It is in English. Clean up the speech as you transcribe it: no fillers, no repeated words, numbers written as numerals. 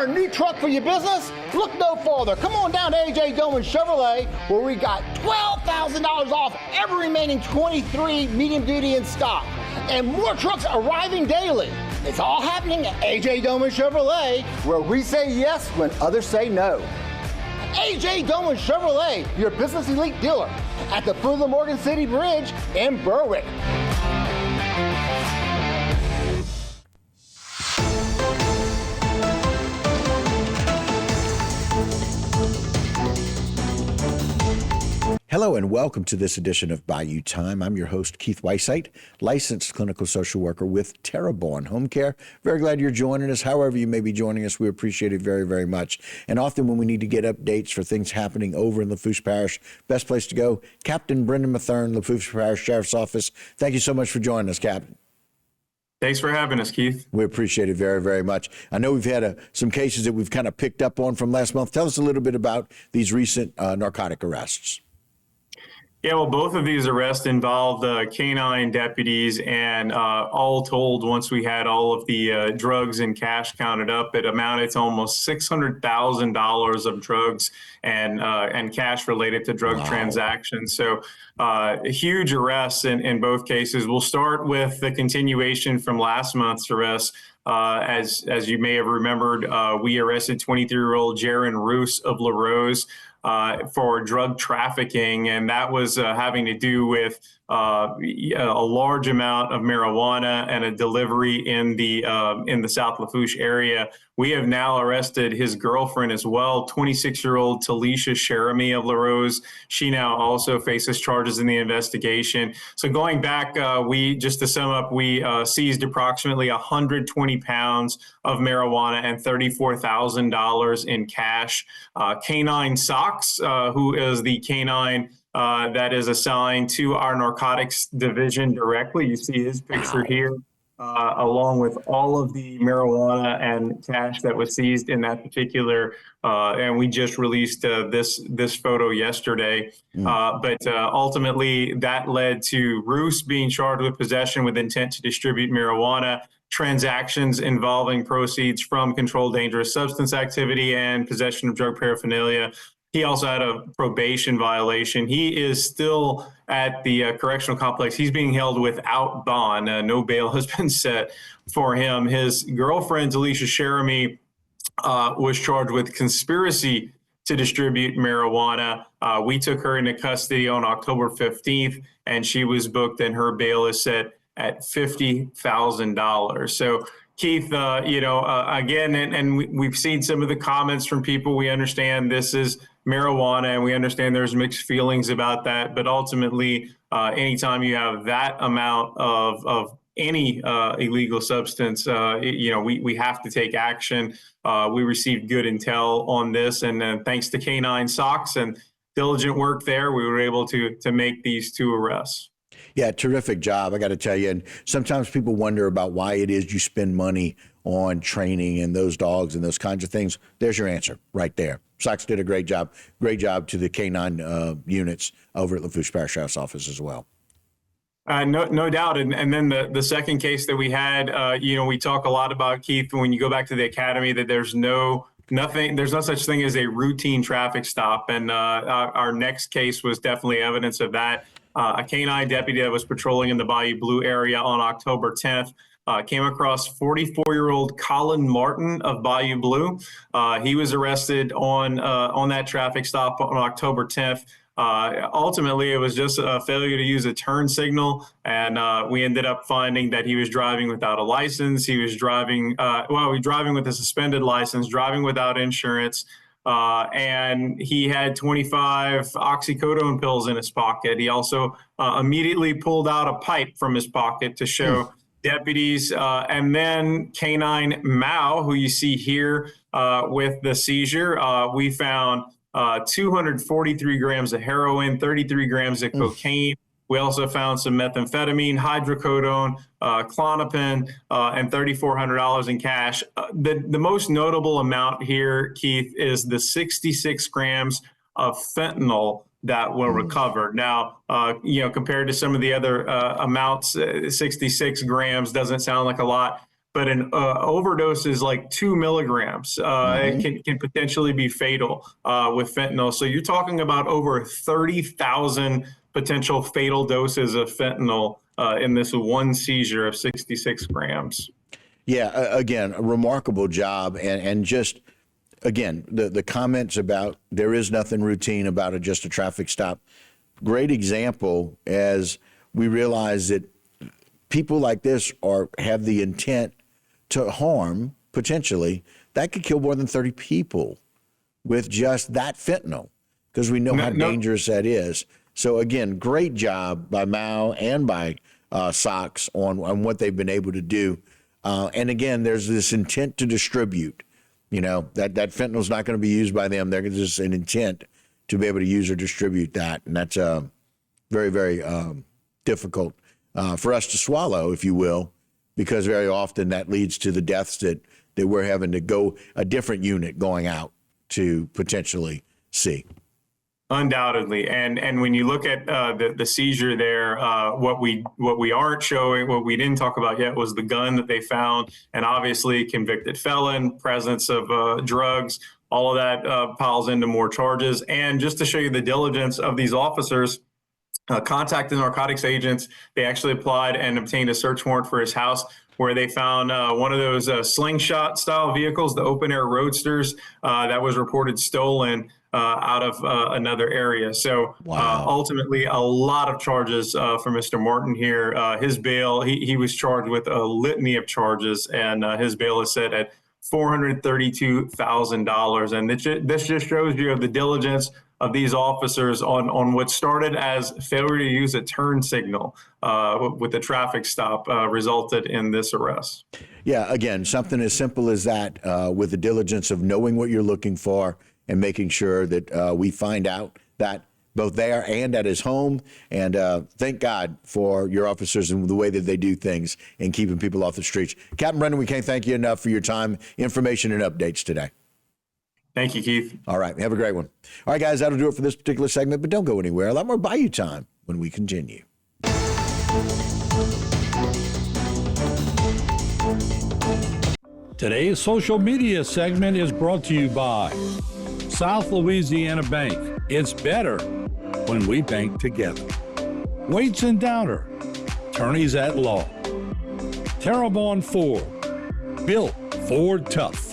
for a new truck for your business? Look no farther. Come on down to AJ Doman Chevrolet, where we got $12,000 off every remaining 23 medium duty in stock. And more trucks arriving daily. It's all happening at AJ Doman Chevrolet, where we say yes when others say no. AJ Doman Chevrolet, your business elite dealer at the foot of the Morgan City Bridge in Berwick. Hello and welcome to this edition of Bayou Time. I'm your host, Keith Weissite, licensed clinical social worker with Terrebonne Home Care. Very glad you're joining us. However you may be joining us, we appreciate it very, very much. And often when we need to get updates for things happening over in Lafourche Parish, best place to go, Captain Brendan Mathern, Lafourche Parish Sheriff's Office. Thank you so much for joining us, Captain. Thanks for having us, Keith. We appreciate it very, very much. I know we've had some cases that we've kind of picked up on from last month. Tell us a little bit about these recent narcotic arrests. Yeah, well, both of these arrests involved canine deputies, and all told, once we had all of the drugs and cash counted up, it amounted to almost $600,000 of drugs and cash related to drug transactions. So huge arrests in both cases. We'll start with the continuation from last month's arrest. As you may have remembered, we arrested 23-year-old Jaron Roos of La Rose for drug trafficking, and that was having to do with a large amount of marijuana and a delivery in the South Lafourche area. We have now arrested his girlfriend as well, 26-year-old Talisha Sheremy of La Rose. She now also faces charges in the investigation. So going back, just to sum up, we seized approximately 120 pounds of marijuana and $34,000 in cash. Canine Socks, who is the canine that is assigned to our narcotics division directly. You see his picture here, along with all of the marijuana and cash that was seized in that particular. And we just released this photo yesterday. But ultimately, that led to Roos being charged with possession with intent to distribute marijuana, transactions involving proceeds from controlled dangerous substance activity, and possession of drug paraphernalia. He also had a probation violation. He is still at the correctional complex. He's being held without bond. No bail has been set for him. His girlfriend, Talisha Sheremy, was charged with conspiracy to distribute marijuana. We took her into custody on October 15th, and she was booked, and her bail is set at $50,000. So Keith, again, and we've seen some of the comments from people. We understand this is marijuana, and we understand there's mixed feelings about that. But ultimately, anytime you have that amount of any illegal substance, we have to take action. We received good intel on this, and thanks to Canine Socks and diligent work there, we were able to make these two arrests. Yeah, terrific job, I got to tell you. And sometimes people wonder about why it is you spend money on training and those dogs and those kinds of things. There's your answer right there. Sox did a great job. Great job to the canine units over at Lafourche Parish Sheriff's Office as well. No doubt. And then the second case that we had, we talk a lot about, Keith, when you go back to the academy, that there's no such thing as a routine traffic stop. And our next case was definitely evidence of that. A canine deputy that was patrolling in the Bayou Blue area on October 10th came across 44-year-old Colin Martin of Bayou Blue. He was arrested on that traffic stop on October 10th. Ultimately, it was just a failure to use a turn signal, and we ended up finding that he was driving without a license. He was driving with a suspended license, driving without insurance. And he had 25 oxycodone pills in his pocket. He also immediately pulled out a pipe from his pocket to show deputies. And then Canine Mao, who you see here with the seizure, we found 243 grams of heroin, 33 grams of cocaine. We also found some methamphetamine, hydrocodone, Klonopin, and $3,400 in cash. The most notable amount here, Keith, is the 66 grams of fentanyl that were recovered. Now, compared to some of the other amounts, 66 grams doesn't sound like a lot. but an overdose is like 2 milligrams. It can potentially be fatal with fentanyl. So you're talking about over 30,000 potential fatal doses of fentanyl in this one seizure of 66 grams. Yeah, again, a remarkable job. And just, again, the comments about there is nothing routine about it, just a traffic stop. Great example as we realize that people like this have the intent to harm, potentially, that could kill more than 30 people with just that fentanyl, because we know how dangerous that is. So again, great job by Mao and by SOX on what they've been able to do. And again, there's this intent to distribute. That fentanyl is not going to be used by them. There's just an intent to be able to use or distribute that. And that's very, very difficult for us to swallow, if you will, because very often that leads to the deaths that we're having to go a different unit going out to potentially see. Undoubtedly, and when you look at the seizure there, what we aren't showing, what we didn't talk about yet, was the gun that they found, and obviously convicted felon, presence of drugs, all of that piles into more charges. And just to show you the diligence of these officers, contacted narcotics agents, they actually applied and obtained a search warrant for his house, where they found one of those slingshot style vehicles, the open air roadsters, that was reported stolen out of another area. So ultimately, a lot of charges for Mr. Martin here. His bail, he was charged with a litany of charges, and his bail is set at $432,000. And this just shows you the diligence of these officers on what started as failure to use a turn signal with a traffic stop resulted in this arrest. Yeah, again, something as simple as that, with the diligence of knowing what you're looking for and making sure that we find out that both there and at his home. And thank God for your officers and the way that they do things and keeping people off the streets. Captain Brendan, we can't thank you enough for your time, information, and updates today. Thank you, Keith. All right. Have a great one. All right, guys, that'll do it for this particular segment, but don't go anywhere. A lot more Bayou time when we continue. Today's social media segment is brought to you by South Louisiana Bank. It's better when we bank together. Waits and Downer, attorneys at law. Terrebonne Ford, built Ford tough.